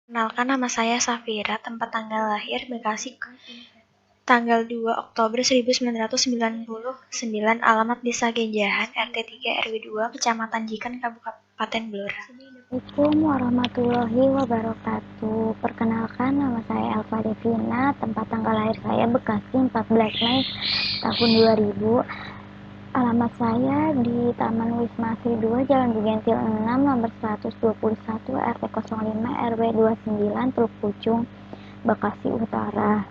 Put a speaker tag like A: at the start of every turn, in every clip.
A: Kenalkan, nama saya Safira, tempat tanggal lahir Bekasi, tanggal 2 Oktober 1999, alamat Desa Genjahan, RT 3 RW 2, Kecamatan Jikan, Kabupaten Blora.
B: Assalamualaikum warahmatullahi wabarakatuh. Perkenalkan, nama saya Elva Devina, tempat tanggal lahir saya Bekasi 14 Mei tahun 2000. Alamat saya di Taman Wisma Asri 2, Jalan Bugentil 6, nomor 121, RT 05 RW 29, Teluk Pucung, Bekasi Utara.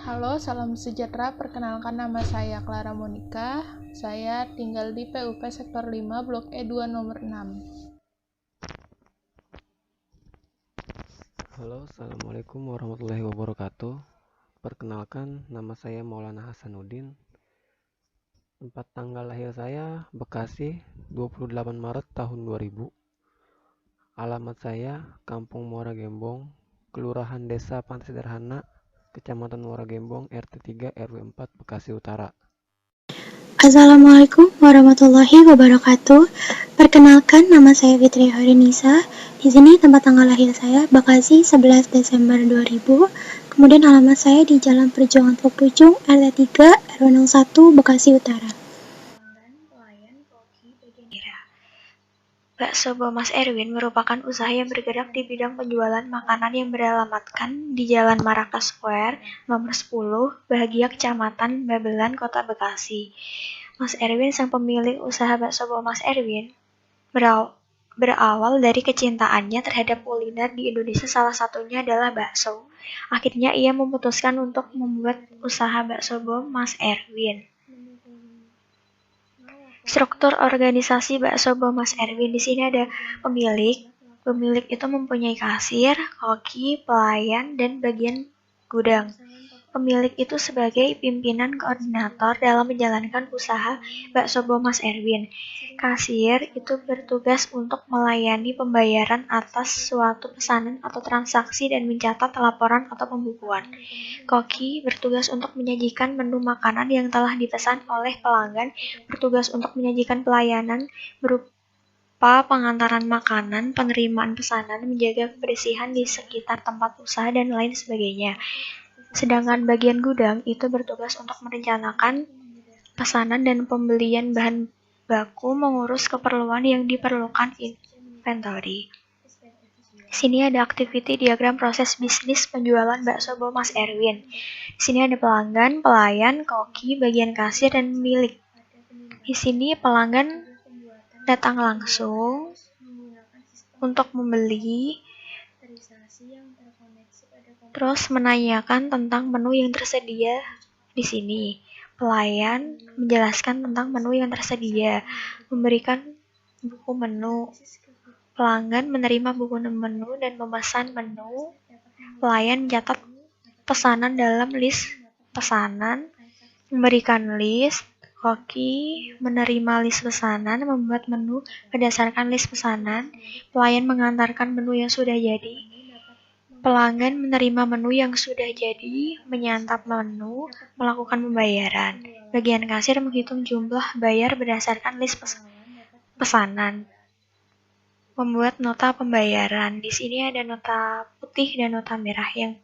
C: Halo, salam sejahtera. Perkenalkan, nama saya Clara Monica. Saya tinggal di PUP Sektor 5, Blok E2 nomor 6.
D: Halo, assalamualaikum warahmatullahi wabarakatuh. Perkenalkan, nama saya Maulana Hasanuddin. Tempat tanggal lahir saya Bekasi, 28 Maret tahun 2000. Alamat saya Kampung Muara Gembong, Kelurahan Desa Pantai Sederhana, Kecamatan Muara Gembong, RT 3 RW 4, Bekasi Utara.
E: Assalamualaikum warahmatullahi wabarakatuh. Perkenalkan, nama saya Fitri Horinisa. Di sini tempat tanggal lahir saya Bekasi 11 Desember 2000. Kemudian alamat saya di Jalan Perjuangan Teluk Pucung, RT 3 RW 01, Bekasi Utara.
A: Bakso Bomas Erwin merupakan usaha yang bergerak di bidang penjualan makanan yang beralamatkan di Jalan Maraka Square, nomor 10, Bahagia, Kecamatan Babelan, Kota Bekasi. Mas Erwin, sang pemilik usaha Bakso Bomas Erwin, berawal dari kecintaannya terhadap kuliner di Indonesia, salah satunya adalah bakso. Akhirnya ia memutuskan untuk membuat usaha Bakso Bomas Erwin. Struktur organisasi Bakso Bomas Erwin, di sini ada pemilik. Pemilik itu mempunyai kasir, koki, pelayan, dan bagian gudang. Pemilik itu sebagai pimpinan koordinator dalam menjalankan usaha Bakso Bomas Erwin. Kasir itu bertugas untuk melayani pembayaran atas suatu pesanan atau transaksi dan mencatat laporan atau pembukuan. Koki bertugas untuk menyajikan menu makanan yang telah dipesan oleh pelanggan, bertugas untuk menyajikan pelayanan berupa pengantaran makanan, penerimaan pesanan, menjaga kebersihan di sekitar tempat usaha, dan lain sebagainya. Sedangkan bagian gudang itu bertugas untuk merencanakan pesanan dan pembelian bahan baku, mengurus keperluan yang diperlukan inventory. Di sini ada activity diagram proses bisnis penjualan Bakso Bomas Erwin. Di sini ada pelanggan, pelayan, koki, bagian kasir, dan pemilik. Di sini pelanggan datang langsung untuk membeli, terus menanyakan tentang menu yang tersedia di sini. Pelayan menjelaskan tentang menu yang tersedia, memberikan buku menu. Pelanggan menerima buku menu dan memesan menu. Pelayan mencatat pesanan dalam list pesanan, memberikan list. Koki menerima list pesanan, membuat menu berdasarkan list pesanan. Pelayan mengantarkan menu yang sudah jadi. Pelanggan menerima menu yang sudah jadi, menyantap menu, melakukan pembayaran. Bagian kasir menghitung jumlah bayar berdasarkan list pesanan. Membuat nota pembayaran. Di sini ada nota putih dan nota merah. Yang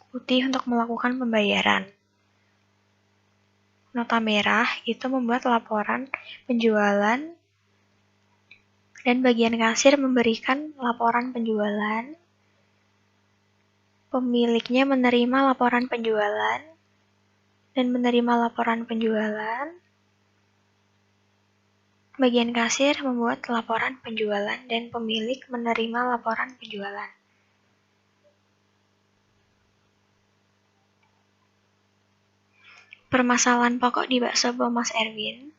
A: putih untuk melakukan pembayaran. Nota merah itu membuat laporan penjualan, dan bagian kasir memberikan laporan penjualan. Pemiliknya menerima laporan penjualan dan menerima laporan penjualan. Bagian kasir membuat laporan penjualan dan pemilik menerima laporan penjualan. Permasalahan pokok di Bakso Bomas Erwin.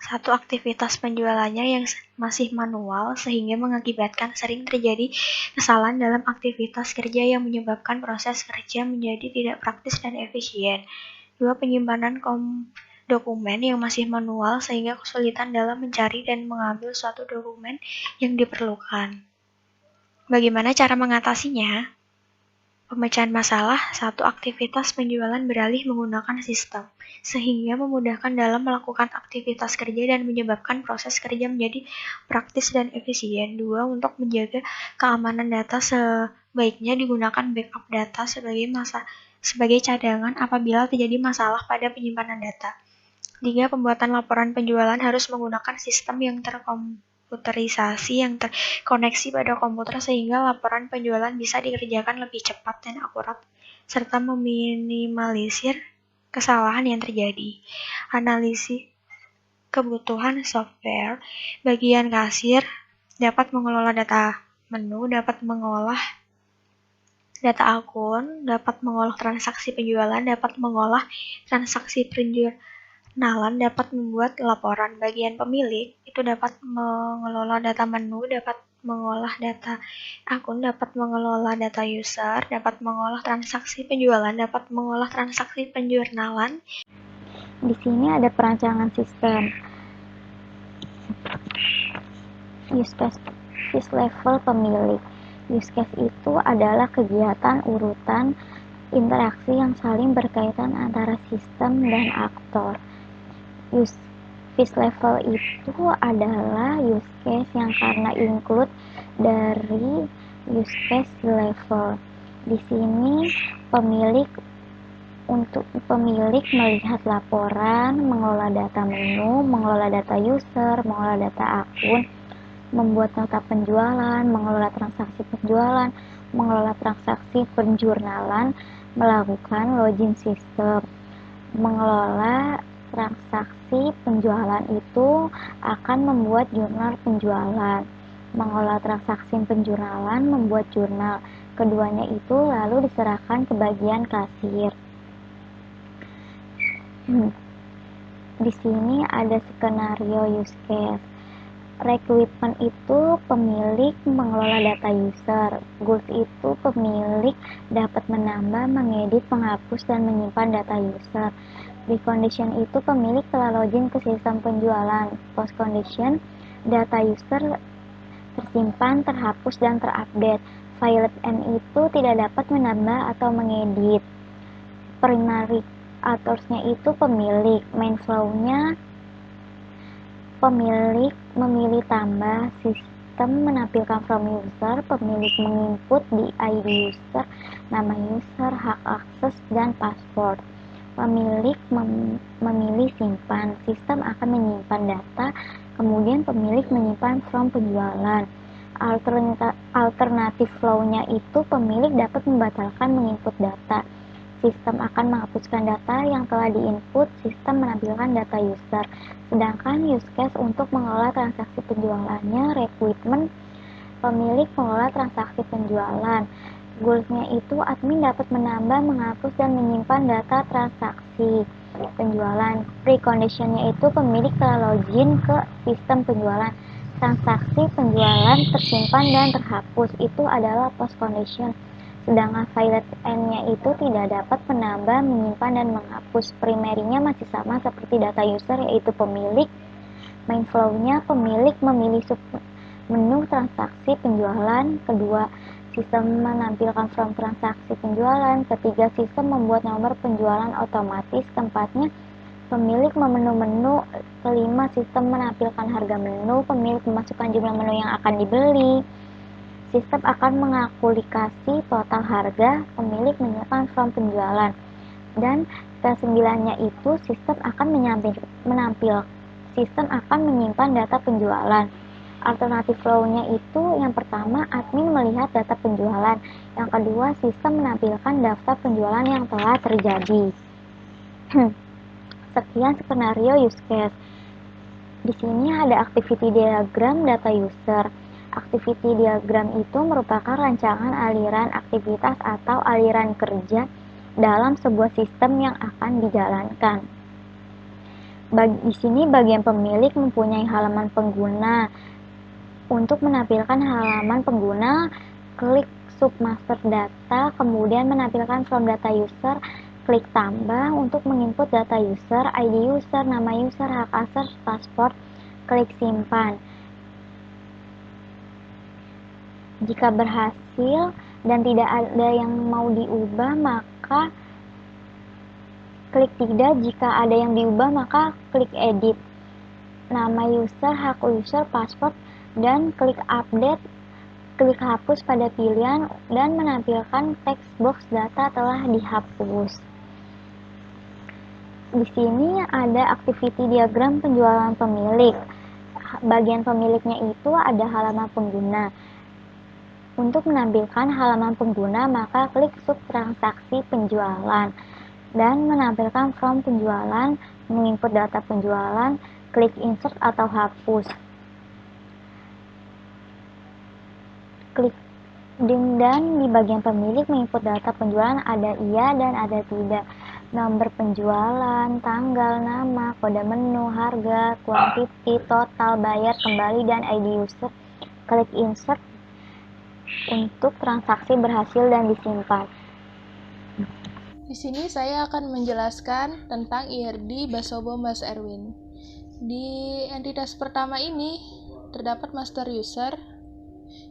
A: Satu, aktivitas penjualannya yang masih manual sehingga mengakibatkan sering terjadi kesalahan dalam aktivitas kerja yang menyebabkan proses kerja menjadi tidak praktis dan efisien. 2, penyimpanan dokumen yang masih manual sehingga kesulitan dalam mencari dan mengambil suatu dokumen yang diperlukan. Bagaimana cara mengatasinya? Pemecahan masalah, satu aktivitas penjualan beralih menggunakan sistem, sehingga memudahkan dalam melakukan aktivitas kerja dan menyebabkan proses kerja menjadi praktis dan efisien. Dua, untuk menjaga keamanan data, sebaiknya digunakan backup data sebagai cadangan apabila terjadi masalah pada penyimpanan data. Tiga, pembuatan laporan penjualan harus menggunakan sistem yang terkomputerisasi yang terkoneksi pada komputer sehingga laporan penjualan bisa dikerjakan lebih cepat dan akurat, serta meminimalisir kesalahan yang terjadi. Analisis kebutuhan software, bagian kasir dapat mengelola data menu, dapat mengolah data akun, dapat mengolah transaksi penjualan, dapat mengolah transaksi penjualan, dapat membuat laporan. Bagian pemilik itu dapat mengelola data menu, dapat mengolah data akun, dapat mengelola data user, dapat mengolah transaksi penjualan, dapat mengolah transaksi penjurnalan.
B: Di sini ada perancangan sistem. Use case level pemilik. Use case itu adalah kegiatan urutan interaksi yang saling berkaitan antara sistem dan aktor. Use case level itu adalah use case yang karena include dari use case level. Di sini pemilik melihat laporan, mengelola data menu, mengelola data user, mengelola data akun, membuat nota penjualan, mengelola transaksi penjualan, mengelola transaksi penjurnalan, melakukan login sistem. Mengelola transaksi penjualan itu akan membuat jurnal penjualan. Mengelola transaksi penjurnalan, membuat jurnal. Keduanya itu lalu diserahkan ke bagian kasir. Di sini ada skenario use case. Recruitment itu pemilik mengelola data user. Goals itu pemilik dapat menambah, mengedit, menghapus, dan menyimpan data user. Precondition itu pemilik telah login ke sistem penjualan. Postcondition, data user tersimpan, terhapus, dan terupdate. Violet N itu tidak dapat menambah atau mengedit. Primary authorsnya itu pemilik. Main flow-nya pemilik memilih tambah, sistem menampilkan from user, pemilik menginput di ID user, nama user, hak akses, dan password. Pemilik memilih simpan, sistem akan menyimpan data, kemudian pemilik menyimpan from penjualan. Alternatif flow-nya itu pemilik dapat membatalkan menginput data. Sistem akan menghapuskan data yang telah diinput, sistem menampilkan data user. Sedangkan use case untuk mengelola transaksi penjualannya, recruitment, pemilik mengelola transaksi penjualan. Goals-nya itu admin dapat menambah, menghapus, dan menyimpan data transaksi penjualan. Precondition-nya itu pemilik telah login ke sistem penjualan. Transaksi penjualan tersimpan dan terhapus, itu adalah post condition. Sedangkan violet N-nya itu tidak dapat menambah, menyimpan, dan menghapus. Primary-nya masih sama seperti data user, yaitu pemilik. Main flow-nya pemilik memilih menu transaksi penjualan. Kedua, sistem menampilkan from transaksi penjualan. Ketiga, sistem membuat nomor penjualan otomatis. Keempatnya, pemilik memenuhi menu. Kelima, sistem menampilkan harga menu. Pemilik memasukkan jumlah menu yang akan dibeli. Sistem akan mengakulikasi total harga, pemilik menyimpan from penjualan. Dan ke-9-nya itu sistem akan menyimpan data penjualan. Alternatif flow-nya itu yang pertama, admin melihat data penjualan. Yang kedua, sistem menampilkan daftar penjualan yang telah terjadi. Sekian skenario use case. Di sini ada activity diagram data user. Activity diagram itu merupakan rancangan aliran aktivitas atau aliran kerja dalam sebuah sistem yang akan dijalankan. Di sini bagian pemilik mempunyai halaman pengguna. Untuk menampilkan halaman pengguna, klik submaster data, kemudian menampilkan from data user, klik tambah untuk menginput data user, ID user, nama user, hak akses, password, klik simpan. Jika berhasil dan tidak ada yang mau diubah, maka klik tidak. Jika ada yang diubah, maka klik edit. Nama user, hak user, password, dan klik update. Klik hapus pada pilihan dan menampilkan text box data telah dihapus. Di sini ada activity diagram penjualan pemilik. Bagian pemiliknya itu ada halaman pengguna. Untuk menampilkan halaman pengguna, maka klik sub transaksi penjualan dan menampilkan form penjualan, menginput data penjualan, klik insert atau hapus. Klik dan di bagian pemilik menginput data penjualan ada iya dan ada tidak. Nomor penjualan, tanggal, nama, kode menu, harga, quantity, total, bayar, kembali, dan ID user. Klik insert untuk transaksi berhasil dan disimpan.
C: Di sini saya akan menjelaskan tentang IRD Basobo Mas Erwin. Di entitas pertama ini terdapat master user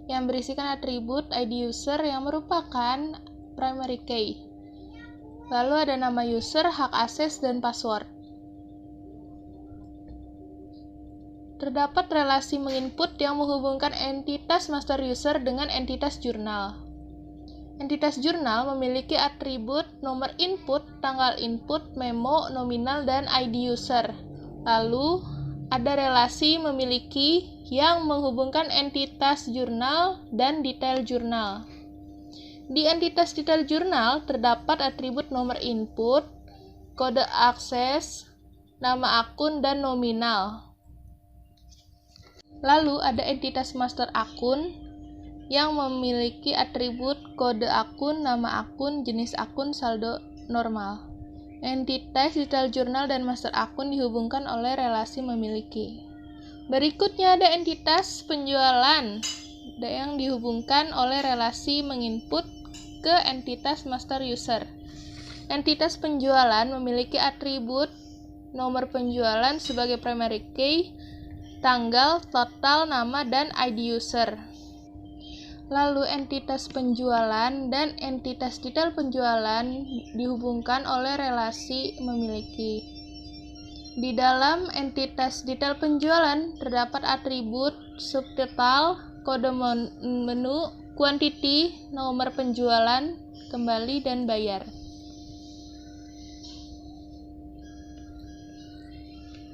C: yang berisikan atribut ID user yang merupakan primary key. Lalu ada nama user, hak akses, dan password. Terdapat relasi menginput yang menghubungkan entitas master user dengan entitas jurnal. Entitas jurnal memiliki atribut nomor input, tanggal input, memo, nominal, dan ID user. Lalu ada relasi memiliki yang menghubungkan entitas jurnal dan detail jurnal. Di entitas detail jurnal terdapat atribut nomor input, kode akses, nama akun, dan nominal. Lalu ada entitas master akun yang memiliki atribut kode akun, nama akun, jenis akun, saldo normal. Entitas detail jurnal dan master akun dihubungkan oleh relasi memiliki. Berikutnya ada entitas penjualan yang dihubungkan oleh relasi menginput ke entitas master user. Entitas penjualan memiliki atribut nomor penjualan sebagai primary key, tanggal, total, nama, dan ID user. Lalu entitas penjualan dan entitas detail penjualan dihubungkan oleh relasi memiliki. Di dalam entitas detail penjualan terdapat atribut subtotal, kode menu, quantity, nomor penjualan, kembali, dan bayar.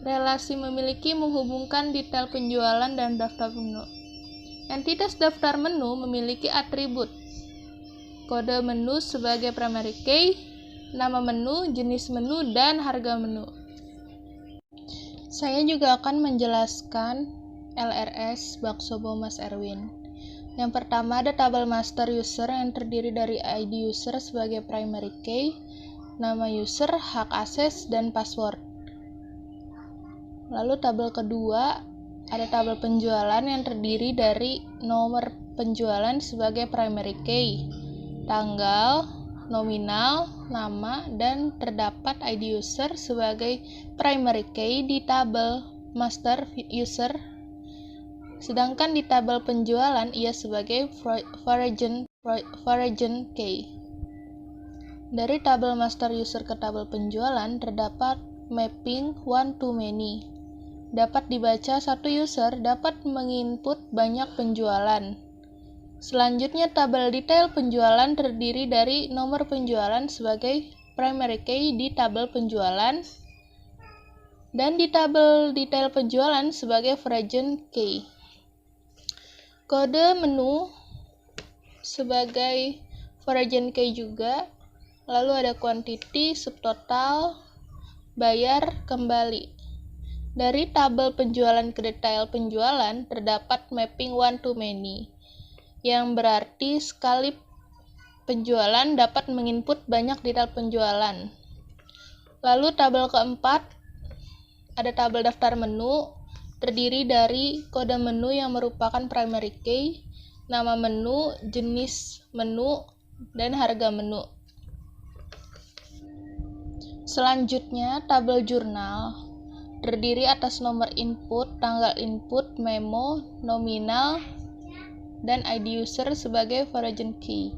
C: Relasi memiliki menghubungkan detail penjualan dan daftar menu. Entitas daftar menu memiliki atribut kode menu sebagai primary key, nama menu, jenis menu, dan harga menu. Saya juga akan menjelaskan LRS Basobo Mas Erwin. Yang pertama ada tabel master user yang terdiri dari ID user sebagai primary key, nama user, hak akses, dan password. Lalu tabel kedua ada tabel penjualan yang terdiri dari nomor penjualan sebagai primary key, tanggal, nominal, nama, dan terdapat ID user sebagai primary key di tabel master user. Sedangkan di tabel penjualan ia sebagai foreign key. Dari tabel master user ke tabel penjualan terdapat mapping one to many. Dapat dibaca satu user dapat menginput banyak penjualan. Selanjutnya tabel detail penjualan terdiri dari nomor penjualan sebagai primary key di tabel penjualan dan di tabel detail penjualan sebagai foreign key. Kode menu sebagai foreign key juga. Lalu ada quantity, subtotal, bayar, kembali. Dari tabel penjualan ke detail penjualan terdapat mapping one to many, yang berarti sekali penjualan dapat menginput banyak detail penjualan. Lalu tabel keempat ada tabel daftar menu, terdiri dari kode menu yang merupakan primary key, nama menu, jenis menu, dan harga menu. Selanjutnya tabel jurnal terdiri atas nomor input, tanggal input, memo, nominal, dan ID user sebagai foreign key.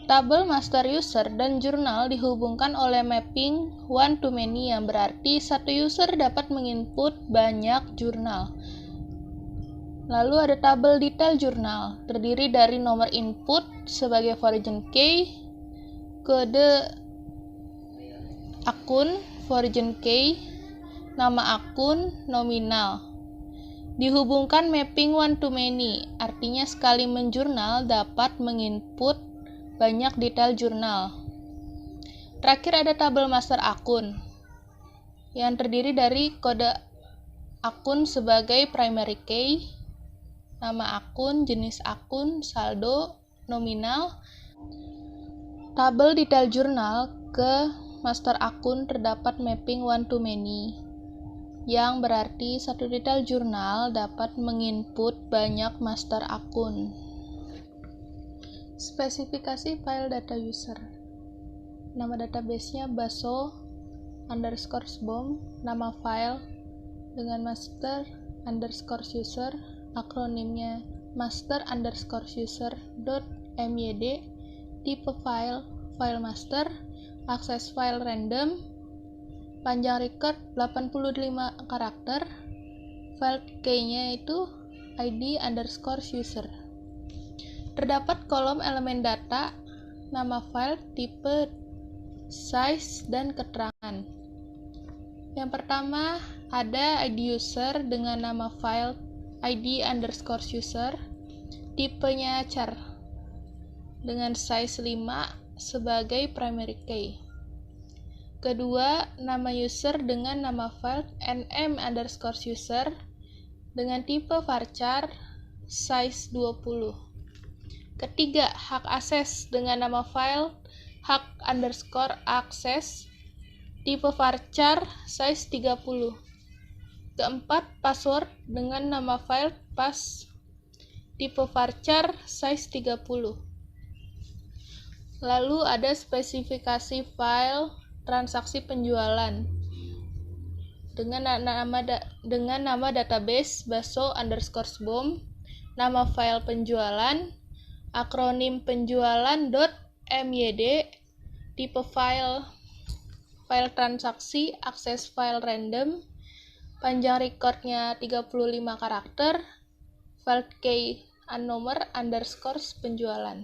C: Tabel master user dan jurnal dihubungkan oleh mapping one to many yang berarti satu user dapat menginput banyak jurnal. Lalu ada tabel detail jurnal, terdiri dari nomor input sebagai foreign key, kode akun foreign key, nama akun, nominal. Dihubungkan mapping one to many, artinya sekali menjurnal dapat menginput banyak detail jurnal. Terakhir ada tabel master akun, yang terdiri dari kode akun sebagai primary key, nama akun, jenis akun, saldo, nominal. Tabel detail jurnal ke master akun terdapat mapping one to many, yang berarti satu detail jurnal dapat menginput banyak master akun. Spesifikasi file data user. Nama database-nya baso_sbom, nama file dengan master_user, akronimnya master_user.myd, tipe file master, akses file random, panjang record 85 karakter, file key-nya itu id_user. Terdapat kolom elemen data, nama file, tipe, size, dan keterangan. Yang pertama ada ID user dengan nama file id_user, tipenya char, dengan size 5 sebagai primary key. Kedua, nama user dengan nama file nm_user dengan tipe varchar size 20. Ketiga, hak akses dengan nama file hak_access tipe varchar size 30. Keempat, password dengan nama file pass tipe varchar size 30. Lalu ada spesifikasi file transaksi penjualan dengan nama database baso_sbom, nama file penjualan, akronim penjualan.myd, tipe file transaksi, akses file random, panjang recordnya 35 karakter, file key _penjualan.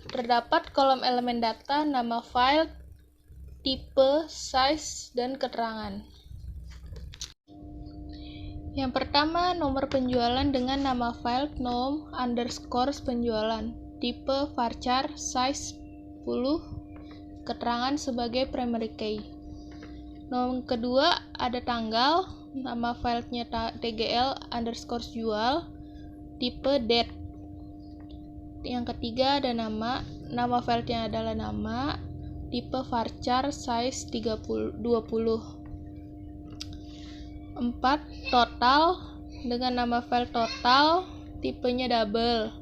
C: Terdapat kolom elemen data, nama file, tipe, size, dan keterangan. Yang pertama, nomor penjualan dengan nama file nom_penjualan, tipe varchar size 10, keterangan sebagai primary key. Nomor kedua, ada tanggal, nama filenya tgl_jual, tipe date. Yang ketiga ada nama filenya adalah nama, tipe varchar size 20. 4. Total dengan nama file total, tipenya double.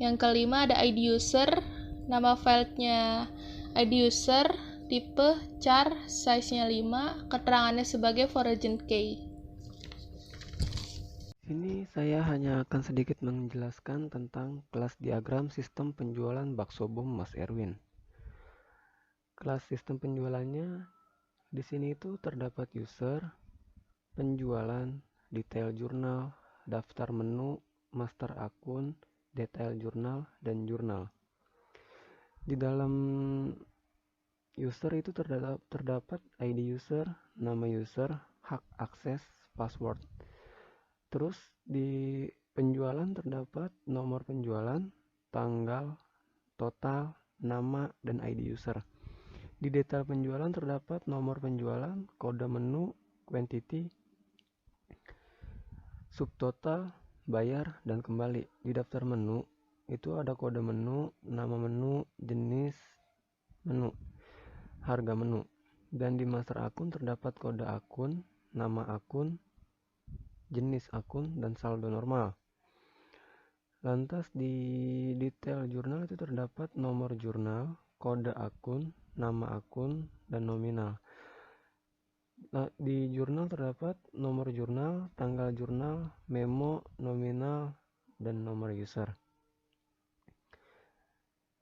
C: Yang kelima ada ID user, nama filenya ID user, tipe char, size-nya 5, keterangannya sebagai foreign key.
D: Ini saya hanya akan sedikit menjelaskan tentang kelas diagram sistem penjualan bakso bom Mas Erwin. Kelas sistem penjualannya di sini itu terdapat user, penjualan, detail jurnal, daftar menu, master akun, detail jurnal, dan jurnal. Di dalam user itu terdapat ID user, nama user, hak akses, password. Terus di penjualan terdapat nomor penjualan, tanggal, total, nama, dan ID user. Di detail penjualan terdapat nomor penjualan, kode menu, quantity, subtotal, bayar, dan kembali. Di daftar menu itu ada kode menu, nama menu, jenis menu, harga menu. Dan di master akun terdapat kode akun, nama akun, jenis akun, dan saldo normal. Lantas di detail jurnal itu terdapat nomor jurnal, kode akun, nama akun, dan nominal. Di jurnal terdapat nomor jurnal, tanggal jurnal, memo, nominal, dan nomor user.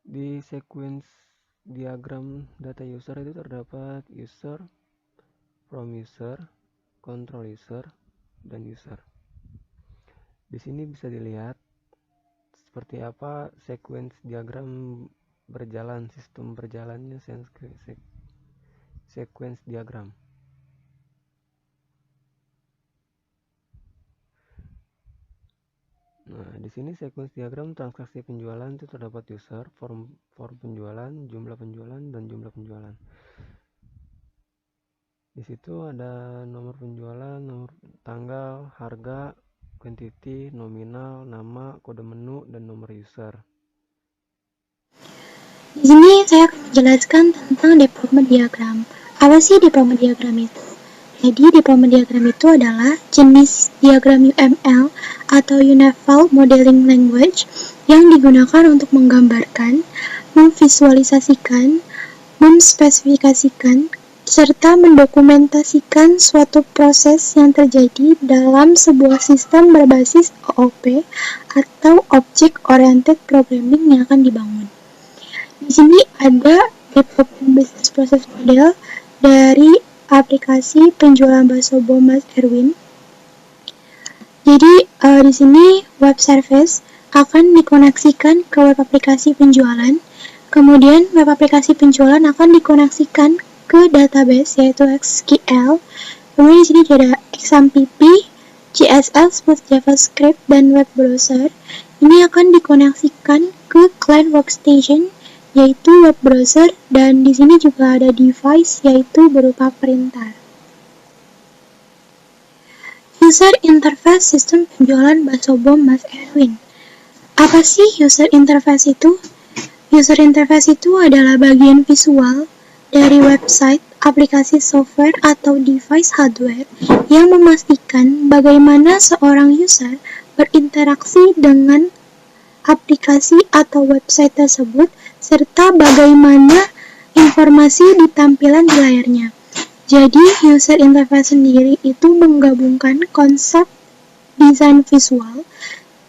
D: Di sequence diagram data user itu terdapat user, from user, control user, dan user. Di sini bisa dilihat seperti apa sequence diagram berjalan, sistem berjalannya sequence diagram. Nah, di sini sequence diagram transaksi penjualan itu terdapat user, form penjualan, jumlah penjualan, dan jumlah penjualan. Di situ ada nomor penjualan, nomor tanggal, harga, quantity, nominal, nama, kode menu, dan nomor user.
E: Di sini saya akan menjelaskan tentang deployment diagram. Apa sih deployment diagram itu? Jadi deployment diagram itu adalah jenis diagram UML atau Unified Modeling Language yang digunakan untuk menggambarkan, memvisualisasikan, memspesifikasikan, serta mendokumentasikan suatu proses yang terjadi dalam sebuah sistem berbasis OOP atau Object Oriented Programming yang akan dibangun. Di sini ada development business process model dari aplikasi penjualan bakso bom Mas Erwin. Jadi di sini web service akan dikoneksikan ke web aplikasi penjualan. Kemudian web aplikasi penjualan akan dikoneksikan ke database yaitu SQL. Kemudian di sini ada XAMPP, CSS plus JavaScript dan web browser. Ini akan dikoneksikan ke client workstation yaitu web browser, dan di sini juga ada device yaitu berupa printer. User interface sistem penjualan bakso bom Mas Erwin. Apa sih user interface itu? User interface itu adalah bagian visual dari website, aplikasi software atau device hardware yang memastikan bagaimana seorang user berinteraksi dengan aplikasi atau website tersebut, serta bagaimana informasi di tampilan di layarnya. Jadi, user interface sendiri itu menggabungkan konsep desain visual,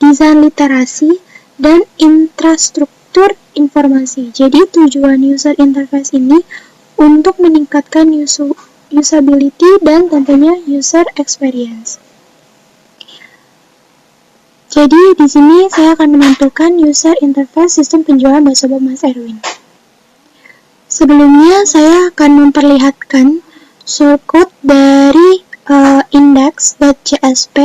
E: desain literasi, dan infrastruktur informasi. Jadi, tujuan user interface ini untuk meningkatkan usability dan tentunya user experience. Jadi di sini saya akan menentukan user interface sistem penjualan bakso bom Mas Erwin. Sebelumnya saya akan memperlihatkan shortcode dari index.csp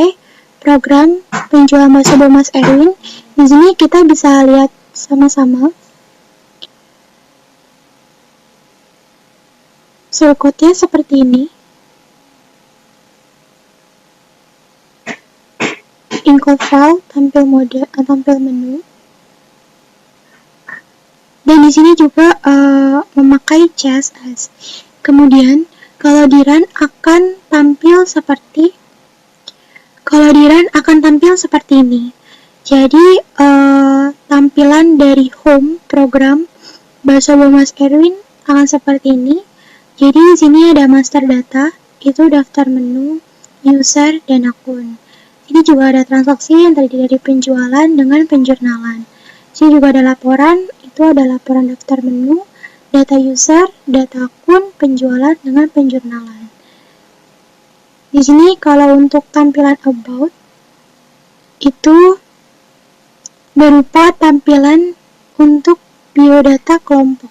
E: program penjualan bakso bom Mas Erwin. Di sini kita bisa lihat sama-sama. Shortcode-nya seperti ini. Include file, tampil mode, tampil menu. Dan di sini juga memakai CSS. Kemudian kalau di run akan tampil seperti ini. Jadi tampilan dari home program bakso bom Mas Erwin akan seperti ini. Jadi di sini ada master data, itu daftar menu, user, dan akun. Ini juga ada transaksi yang terdiri dari penjualan dengan penjurnalan. Sini juga ada laporan, itu ada laporan daftar menu, data user, data akun, penjualan dengan penjurnalan. Di sini kalau untuk tampilan about, itu berupa tampilan untuk biodata kelompok.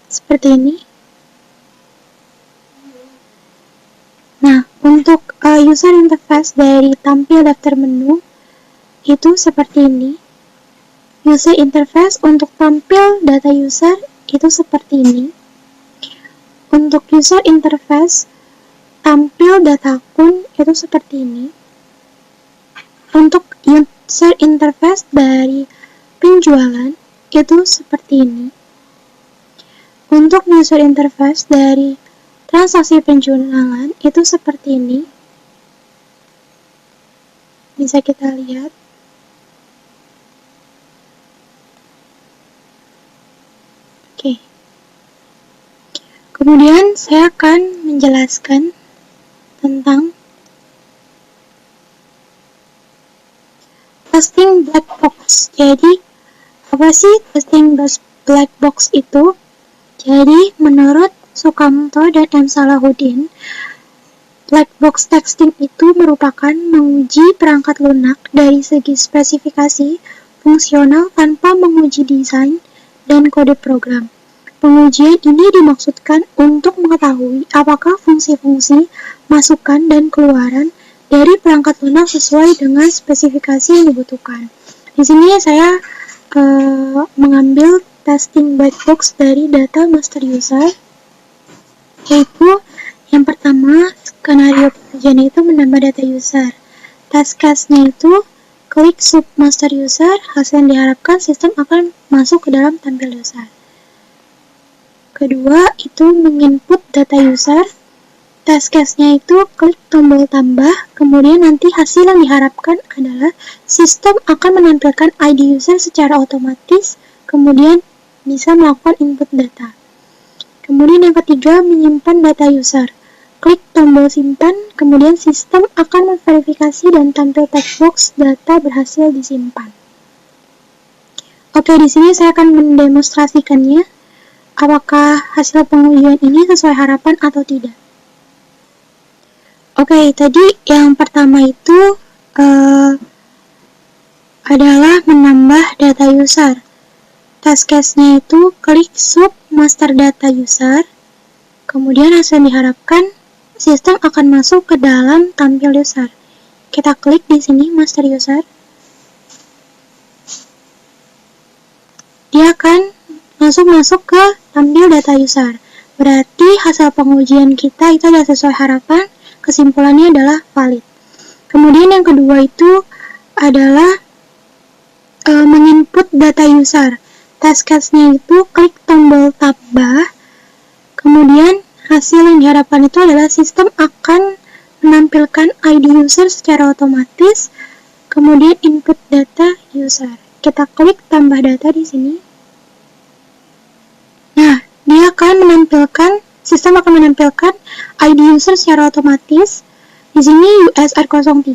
E: Seperti ini. Nah, untuk user interface dari tampil daftar menu itu seperti ini. User interface untuk tampil data user itu seperti ini. Untuk user interface tampil data akun itu seperti ini. Untuk user interface dari penjualan itu seperti ini. Untuk user interface dari transaksi penjualan itu seperti ini. Bisa kita lihat. Oke. Kemudian saya akan menjelaskan tentang testing black box. Jadi, apa sih testing black box itu? Jadi, menurut Sukamto dan M. Salahuddin, black box testing itu merupakan menguji perangkat lunak dari segi spesifikasi fungsional tanpa menguji desain dan kode program. Pengujian ini dimaksudkan untuk mengetahui apakah fungsi-fungsi, masukan, dan keluaran dari perangkat lunak sesuai dengan spesifikasi yang dibutuhkan. Di sini saya mengambil testing black box dari data master user, yaitu yang pertama, skenario pengujian itu menambah data user. Task case-nya itu klik sub master user, hasil yang diharapkan sistem akan masuk ke dalam tampil user. Kedua, itu menginput data user. Task case-nya itu klik tombol tambah, kemudian nanti hasil yang diharapkan adalah sistem akan menampilkan ID user secara otomatis, kemudian bisa melakukan input data. Kemudian yang ketiga, menyimpan data user. Klik tombol simpan, kemudian sistem akan memverifikasi dan tampil text box data berhasil disimpan. Oke, di sini saya akan mendemonstrasikannya. Apakah hasil pengujian ini sesuai harapan atau tidak? Oke, tadi yang pertama itu adalah menambah data user. Task case-nya itu klik sub master data user, kemudian hasil yang diharapkan sistem akan masuk ke dalam tampil user. Kita klik di sini master user. Dia akan masuk ke tampil data user. Berarti hasil pengujian kita itu adalah sesuai harapan, kesimpulannya adalah valid. Kemudian yang kedua itu adalah menginput data user. Task case-nya itu klik tombol tambah, kemudian hasil yang diharapkan itu adalah sistem akan menampilkan ID user secara otomatis, kemudian input data user. Kita klik tambah data di sini. Nah, dia akan menampilkan, sistem akan menampilkan ID user secara otomatis. Di sini USR03,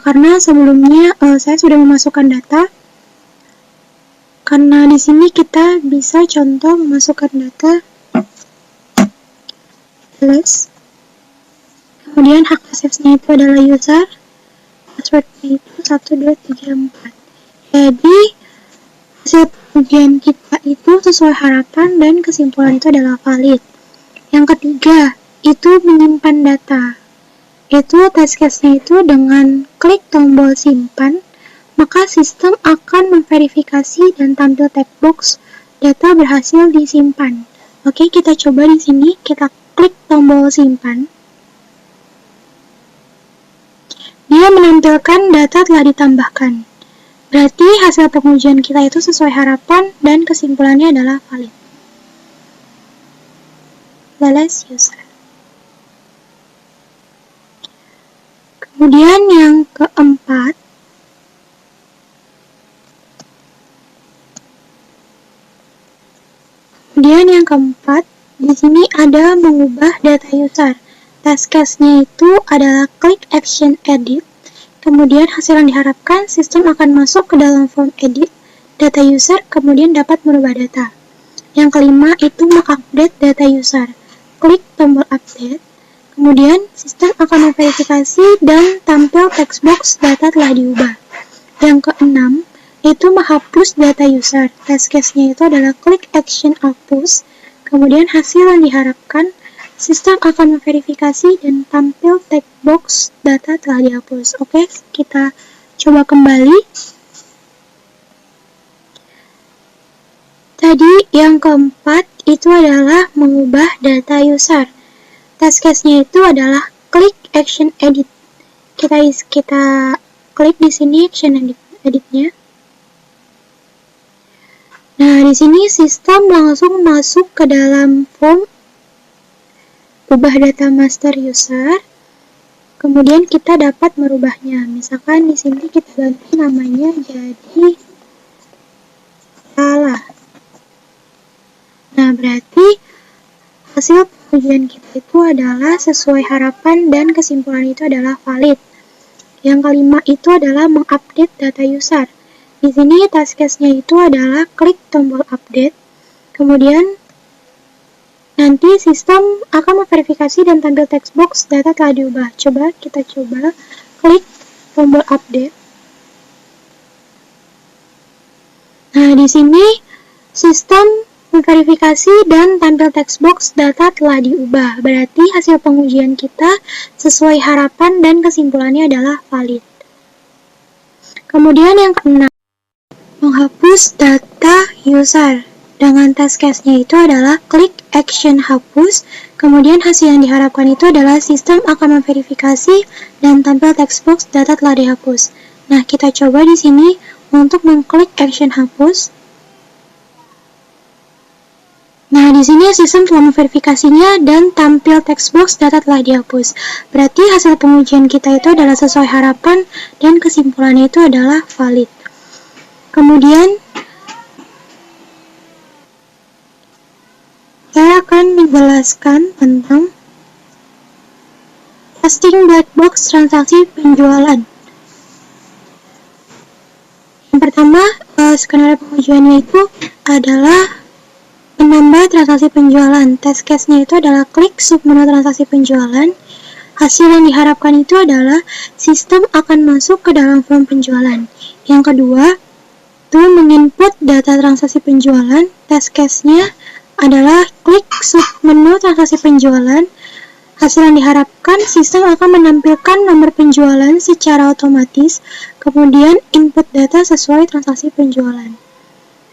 E: karena sebelumnya saya sudah memasukkan data. Karena di sini kita bisa contoh memasukkan data. Kemudian hak aksesnya itu adalah user. Passwordnya itu 1234. Jadi, hasil pengujian kita itu sesuai harapan dan kesimpulan itu adalah valid. Yang ketiga, itu menyimpan data. Itu task case-nya itu dengan klik tombol simpan, maka sistem akan memverifikasi dan tampil text box data berhasil disimpan. Oke, kita coba di sini, kita klik tombol simpan. Dia menampilkan data telah ditambahkan. Berarti hasil pengujian kita itu sesuai harapan dan kesimpulannya adalah valid. Leles user. Kemudian yang keempat, di sini ada mengubah data user. Task case-nya itu adalah klik action edit. Kemudian hasil yang diharapkan, sistem akan masuk ke dalam form edit data user, kemudian dapat merubah data. Yang kelima itu mengupdate data user. Klik tombol update, kemudian sistem akan memverifikasi dan tampil text box data telah diubah. Yang keenam itu menghapus data user. Task case-nya itu adalah klik action hapus, kemudian hasil yang diharapkan, sistem akan memverifikasi dan tampil text box data telah dihapus. Oke, kita coba kembali. Tadi yang keempat itu adalah mengubah data user. Task case-nya itu adalah klik action edit. Kita klik di sini action editnya. Nah, di sini sistem langsung masuk ke dalam form ubah data master user. Kemudian kita dapat merubahnya. Misalkan di sini kita ganti namanya jadi salah. Nah, berarti hasil pengujian kita itu adalah sesuai harapan dan kesimpulan itu adalah valid. Yang kelima itu adalah mengupdate data user. Di sini task case-nya itu adalah klik tombol update, kemudian nanti sistem akan memverifikasi dan tampil text box data telah diubah. Kita coba klik tombol update. Nah, di sini sistem memverifikasi dan tampil text box data telah diubah. Berarti hasil pengujian kita sesuai harapan dan kesimpulannya adalah valid. Kemudian yang keenam, menghapus data user. Dengan task case-nya itu adalah klik action hapus, kemudian hasil yang diharapkan itu adalah sistem akan memverifikasi dan tampil text box data telah dihapus. Nah, kita coba di sini untuk mengklik action hapus. Nah, di sini sistem telah memverifikasinya dan tampil text box data telah dihapus. Berarti hasil pengujian kita itu adalah sesuai harapan dan kesimpulannya itu adalah valid. Kemudian saya akan menjelaskan tentang testing black box transaksi penjualan. Yang pertama, skenario pengujiannya itu adalah menambah transaksi penjualan. Test case-nya itu adalah klik submenu transaksi penjualan. Hasil yang diharapkan itu adalah sistem akan masuk ke dalam form penjualan. Yang kedua, itu menginput data transaksi penjualan. Test case-nya adalah klik submenu transaksi penjualan. Hasil yang diharapkan, sistem akan menampilkan nomor penjualan secara otomatis, kemudian input data sesuai transaksi penjualan.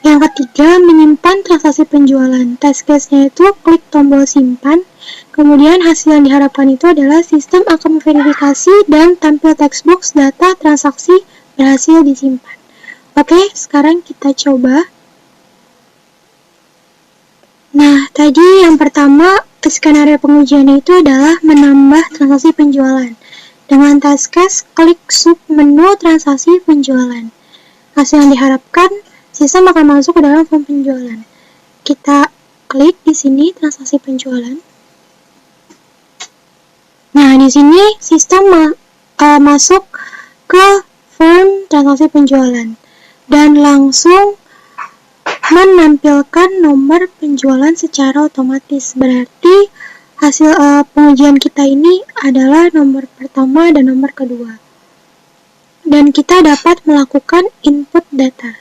E: Yang ketiga, menyimpan transaksi penjualan. Test case-nya itu klik tombol simpan, kemudian hasil yang diharapkan itu adalah sistem akan memverifikasi dan tampil text box data transaksi berhasil disimpan. Oke, sekarang kita coba. Nah, tadi yang pertama, skenario pengujiannya itu adalah menambah transaksi penjualan. Dengan task case, klik submenu transaksi penjualan. Hasil yang diharapkan, sistem akan masuk ke dalam form penjualan. Kita klik di sini transaksi penjualan. Nah, di sini sistem masuk ke form transaksi penjualan dan langsung menampilkan nomor penjualan secara otomatis. Berarti hasil pengujian kita ini adalah nomor pertama dan nomor kedua. Dan kita dapat melakukan input data.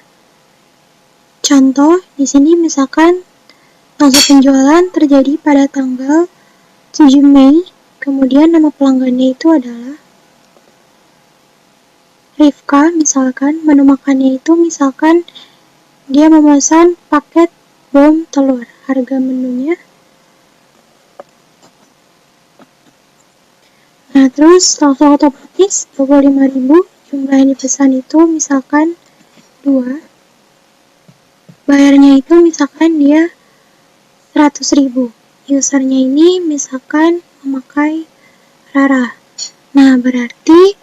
E: Contoh, di sini misalkan transaksi penjualan terjadi pada tanggal 7 Mei, kemudian nama pelanggannya itu adalah Rifka, misalkan, menu makannya itu misalkan dia memesan paket bom telur. Harga menunya. Nah, terus langsung otomatis 25.000. Jumlah yang dipesan itu misalkan 2. Bayarnya itu misalkan dia 100.000. Usernya ini misalkan memakai Rara. Nah, berarti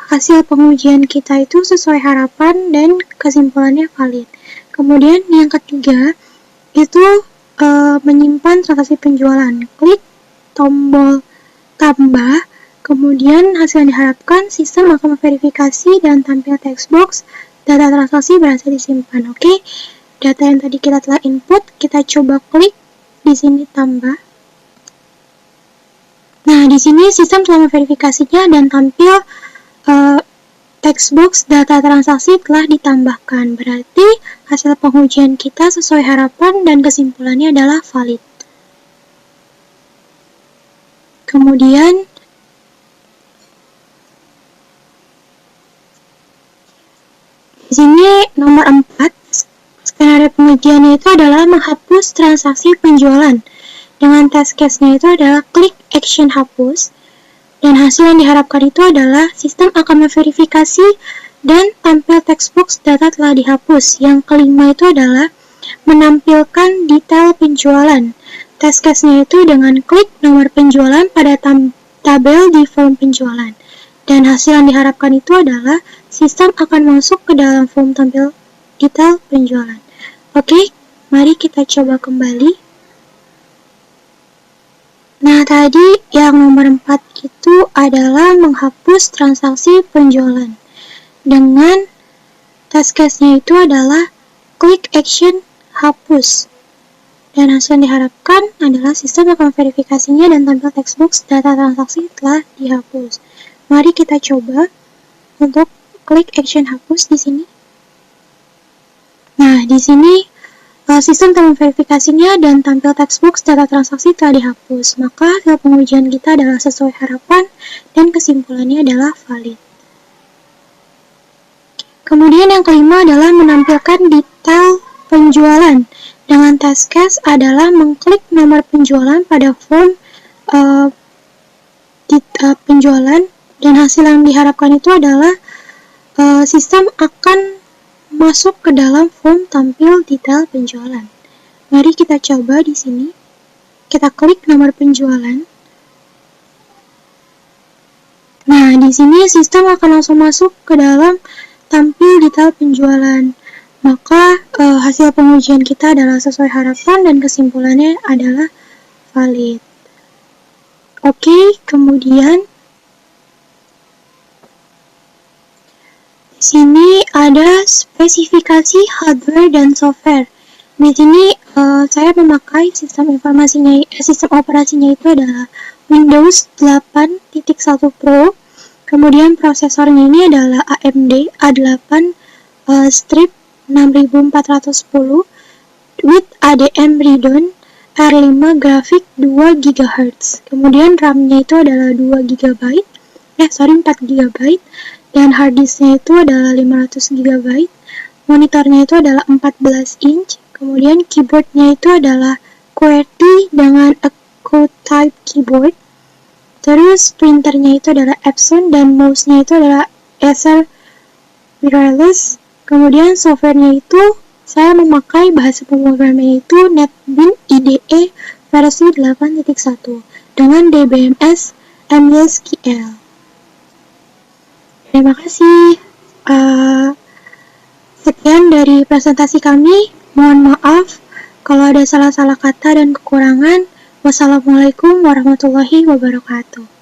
E: hasil pengujian kita itu sesuai harapan dan kesimpulannya valid. Kemudian yang ketiga itu menyimpan transaksi penjualan. Klik tombol tambah, kemudian hasil yang diharapkan sistem akan memverifikasi dan tampil text box data transaksi berhasil disimpan. Oke, data yang tadi kita telah input, kita coba klik di sini tambah. Nah, di sini sistem telah memverifikasinya dan tampil text box data transaksi telah ditambahkan. Berarti hasil pengujian kita sesuai harapan dan kesimpulannya adalah valid. Kemudian di sini nomor 4, skenario pengujiannya itu adalah menghapus transaksi penjualan. Dengan task case-nya itu adalah klik action hapus, dan hasil yang diharapkan itu adalah sistem akan memverifikasi dan tampil text box data telah dihapus. Yang kelima itu adalah menampilkan detail penjualan. Task case-nya itu dengan klik nomor penjualan pada tabel di form penjualan. Dan hasil yang diharapkan itu adalah sistem akan masuk ke dalam form tampil detail penjualan. Oke, mari kita coba kembali. Nah, tadi yang nomor 4 itu adalah menghapus transaksi penjualan. Dengan task case-nya itu adalah klik action hapus. Dan hasil yang diharapkan adalah sistem akan verifikasinya dan tampil textbox data transaksi telah dihapus. Mari kita coba untuk klik action hapus di sini. Nah, di sini sistem telah memverifikasinya dan tampil textbox data transaksi telah dihapus. Maka hasil pengujian kita adalah sesuai harapan dan kesimpulannya adalah valid. Kemudian yang kelima adalah menampilkan detail penjualan. Dengan task case adalah mengklik nomor penjualan pada form penjualan dan hasil yang diharapkan itu adalah sistem akan masuk ke dalam form tampil detail penjualan. Mari kita coba di sini. Kita klik nomor penjualan. Nah, di sini sistem akan langsung masuk ke dalam tampil detail penjualan. Maka hasil pengujian kita adalah sesuai harapan dan kesimpulannya adalah valid. Oke, kemudian di sini ada spesifikasi hardware dan software. Di sini saya memakai sistem operasinya itu adalah Windows 8.1 Pro. Kemudian prosesornya ini adalah AMD A8 strip 6410 with ADM Radeon R5 grafik 2 GHz. Kemudian RAM-nya itu adalah 4 GB dan hard disk-nya itu adalah 500 GB. Monitornya itu adalah 14 inch. Kemudian keyboard-nya itu adalah QWERTY dengan Echo-type keyboard. Terus printernya itu adalah Epson dan mouse-nya itu adalah Acer Wireless. Kemudian softwarenya itu saya memakai bahasa pemrogramannya itu NetBeans IDE versi 8.1 dengan DBMS MySQL. Terima kasih. Sekian dari presentasi kami. Mohon maaf kalau ada salah-salah kata dan kekurangan. Wassalamualaikum warahmatullahi wabarakatuh.